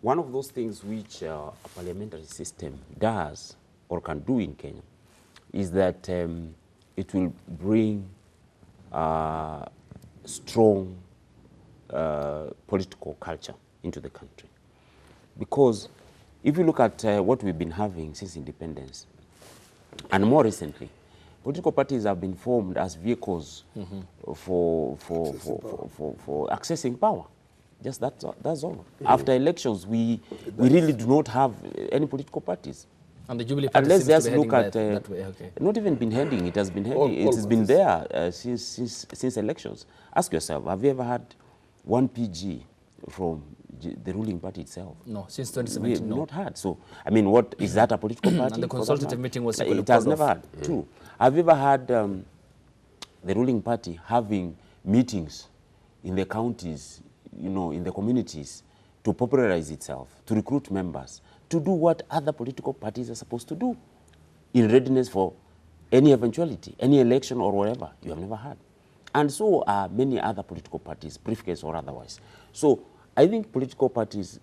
one of those things which a parliamentary system does or can do in Kenya is that it will bring strong political culture into the country. Because if you look at what we've been having since independence, and more recently, political parties have been formed as vehicles for accessing power. Just that's all. After elections, we really do not have any political parties. And the Jubilee Party let's seems just to be look at that way. Okay. Not even been heading. It has been heading. It has been there since elections. Ask yourself: have you ever had one PG from the ruling party itself? No, since 2017. Not had. So I mean, what is that a political party? And the consultative meeting was it has never had. True. Have you ever had the ruling party having meetings in the counties, in the communities, to popularize itself, to recruit members, to do what other political parties are supposed to do in readiness for any eventuality, any election or whatever? You have never had. And so are many other political parties, briefcase or otherwise. So I think political parties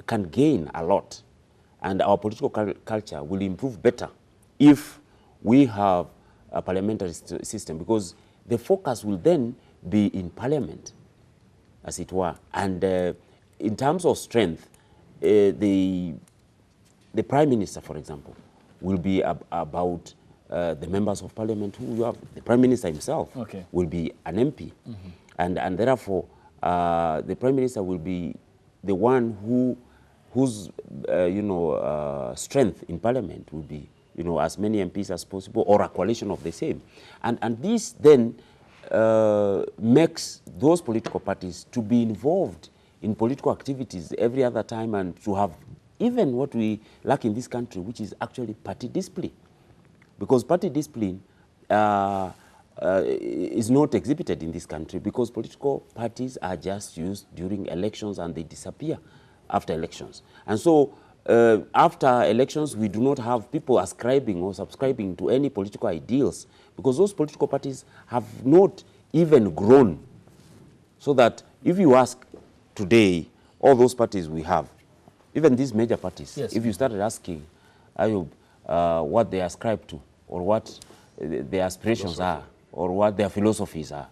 can gain a lot, and our political culture will improve better if we have a parliamentary system, because the focus will then be in parliament, as it were. And in terms of strength, the Prime Minister, for example, will be about the members of parliament who you have. The Prime Minister himself will be an MP. And therefore, the Prime Minister will be the one whose strength in parliament will be as many MPs as possible, or a coalition of the same. And this then makes those political parties to be involved in political activities every other time, and to have even what we lack in this country, which is actually party discipline. Because party discipline is not exhibited in this country, because political parties are just used during elections and they disappear after elections. And so after elections, we do not have people ascribing or subscribing to any political ideals, because those political parties have not even grown. So that if you ask today, all those parties we have, even these major parties, if you started asking Ayub what they ascribe to, or what their aspirations are, or what their philosophies are,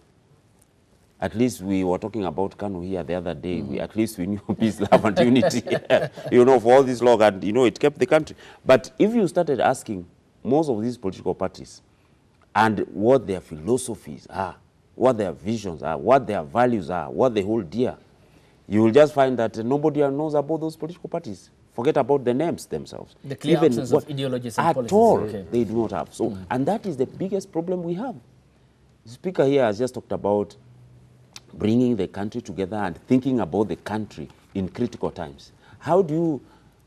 at least we were talking about Kanu here the other day. At least we knew peace, love, and unity, for all this long, and it kept the country. But if you started asking most of these political parties and what their philosophies are, what their visions are, what their values are, what they hold dear, you will just find that nobody knows about those political parties. Forget about the names themselves. The clear absence of ideologies and policies. At all, they do not have. So, and that is the biggest problem we have. The speaker here has just talked about bringing the country together and thinking about the country in critical times. How do you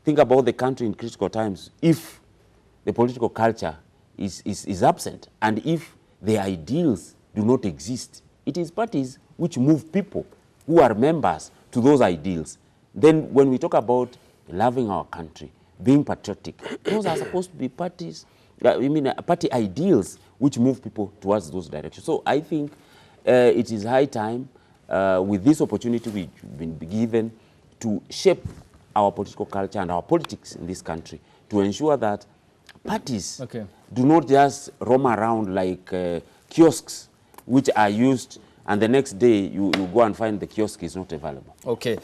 think about the country in critical times if the political culture is absent, and if the ideals do not exist? It is parties which move people who are members to those ideals. Then when we talk about loving our country, being patriotic, those are supposed to be parties, party ideals which move people towards those directions. So I think it is high time, with this opportunity we've been given, to shape our political culture and our politics in this country, to ensure that parties do not just roam around like kiosks which are used, and the next day you go and find the kiosk is not available. Okay.